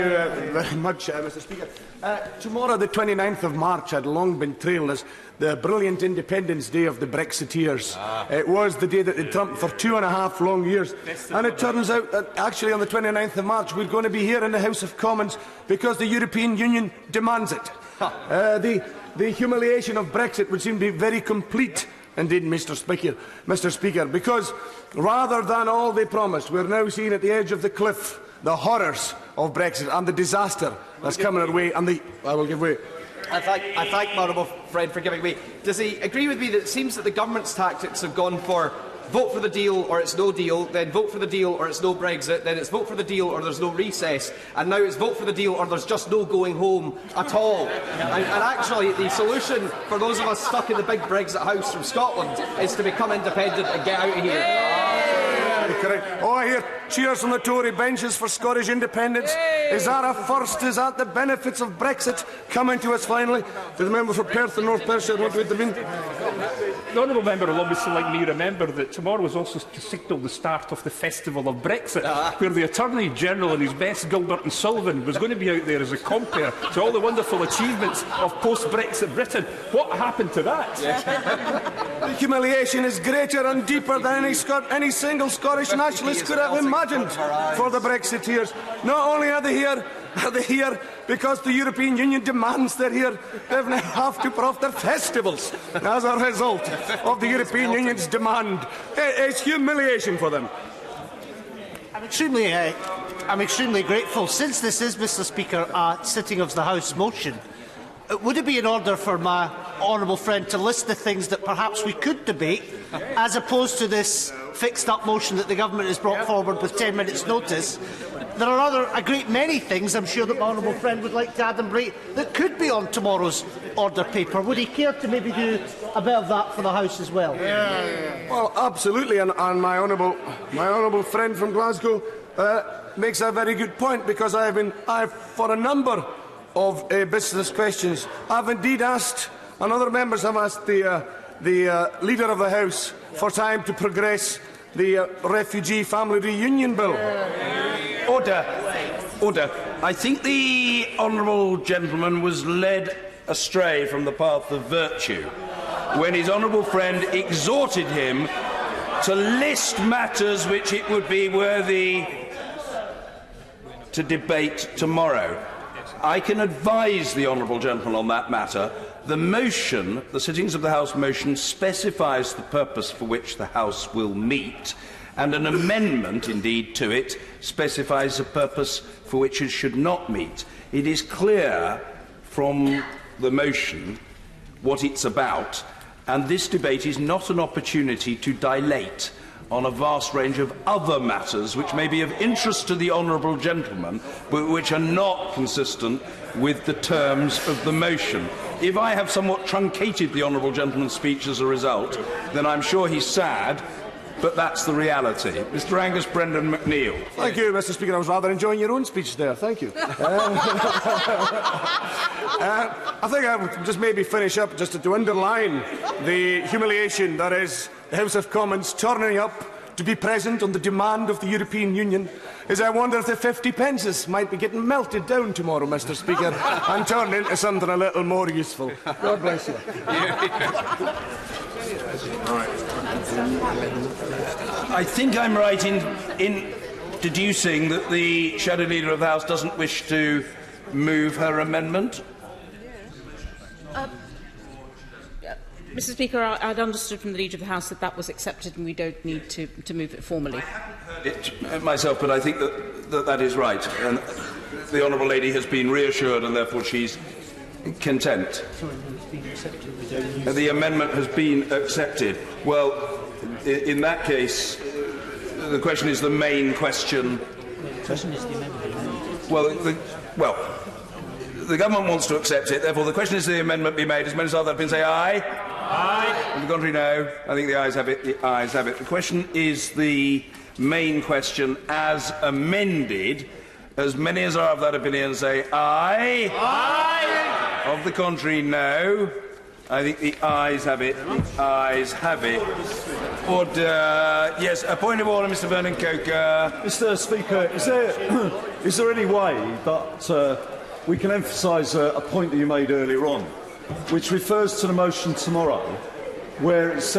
very much, Mr. Speaker. Tomorrow, the 29th of March, had long been trailed as the brilliant Independence Day of the Brexiteers. It was the day that they trumped for 2.5 long years. And it turns out that actually on the 29th of March we're going to be here in the House of Commons because the European Union demands it. The humiliation of Brexit would seem to be very complete indeed, Mr. Speaker, because rather than all they promised, we're now seeing at the edge of the cliff the horrors of Brexit and the disaster that's coming our way. And I will give way. I thank my honourable friend for giving way. Does he agree with me that it seems that the government's tactics have gone for vote for the deal or it's no deal, then vote for the deal or it's no Brexit, then it's vote for the deal or there's no recess, and now it's vote for the deal or there's just no going home at all? And actually, the solution for those of us stuck in the big Brexit house from Scotland is to become independent and get out of here. Correct. Oh, I hear cheers from the Tory benches for Scottish independence. Is that a first? Is that the benefits of Brexit coming to us finally? Do the member for Perth and North Perthshire want to intervene? The honourable member will obviously, like me, remember that tomorrow was also to signal the start of the Festival of Brexit, where the Attorney-General in his best Gilbert and Sullivan was going to be out there as a compare to all the wonderful achievements of post-Brexit Britain. What happened to that? The humiliation is greater and deeper than any single Scottish nationalist could have imagined for the Brexiteers. Not only are they here because the European Union demands they're here, they now have to put off their festivals as a result of the European Union's demand. It's humiliation for them. I'm extremely grateful. Since this is, Mr. Speaker, a sitting of the House motion, would it be in order for my honourable friend to list the things that perhaps we could debate, as opposed to this fixed-up motion that the government has brought forward with 10 minutes' notice? There are a great many things, I'm sure, that my honourable friend would like to add and break that could be on tomorrow's order paper. Would he care to maybe do a bit of that for the House as well? Well, absolutely, and my honourable friend from Glasgow makes a very good point, because I've for a number of business questions, I've indeed asked, and other members have asked the Leader of the House for time to progress the Refugee Family Reunion Bill. Order. Order. I think the honourable gentleman was led astray from the path of virtue when his honourable friend exhorted him to list matters which it would be worthy to debate tomorrow. I can advise the honourable gentleman on that matter. The motion, the sittings of the House motion, specifies the purpose for which the House will meet, and an amendment, indeed, to it specifies a purpose for which it should not meet. It is clear from the motion what it's about, and this debate is not an opportunity to dilate on a vast range of other matters which may be of interest to the honourable gentleman, but which are not consistent with the terms of the motion. If I have somewhat truncated the honourable gentleman's speech as a result, then I'm sure he's sad, but that's the reality. Mr. Angus MacNeil. Thank you, Mr. Speaker. I was rather enjoying your own speech there. Thank you. I think I would just maybe finish up just to underline the humiliation that is the House of Commons turning up to be present on the demand of the European Union. Is I wonder if the 50 pences might be getting melted down tomorrow, Mr. Speaker, and turned into something a little more useful. God bless you. I think I'm right in deducing that the Shadow Leader of the House doesn't wish to move her amendment. Mr. Speaker, I'd understood from the Leader of the House that that was accepted and we don't need to move it formally. I haven't heard it myself, but I think that is right. And the Honourable Lady has been reassured and therefore she's content. The amendment has been accepted. Well, in that case, the question is the main question. The question is the amendment. Well, the government wants to accept it. Therefore, the question is the amendment be made. As many as are there, say aye. Aye. On the contrary, no. I think the ayes have it. The ayes have it. The question is the main question as amended. As many as are of that opinion say aye. Aye. Of the contrary, no. I think the ayes have it. The ayes have it. Order. Yes, a point of order, Mr. Vernon Coker. Mr. Speaker, is there any way that we can emphasise a point that you made earlier on, which refers to the motion tomorrow, where it says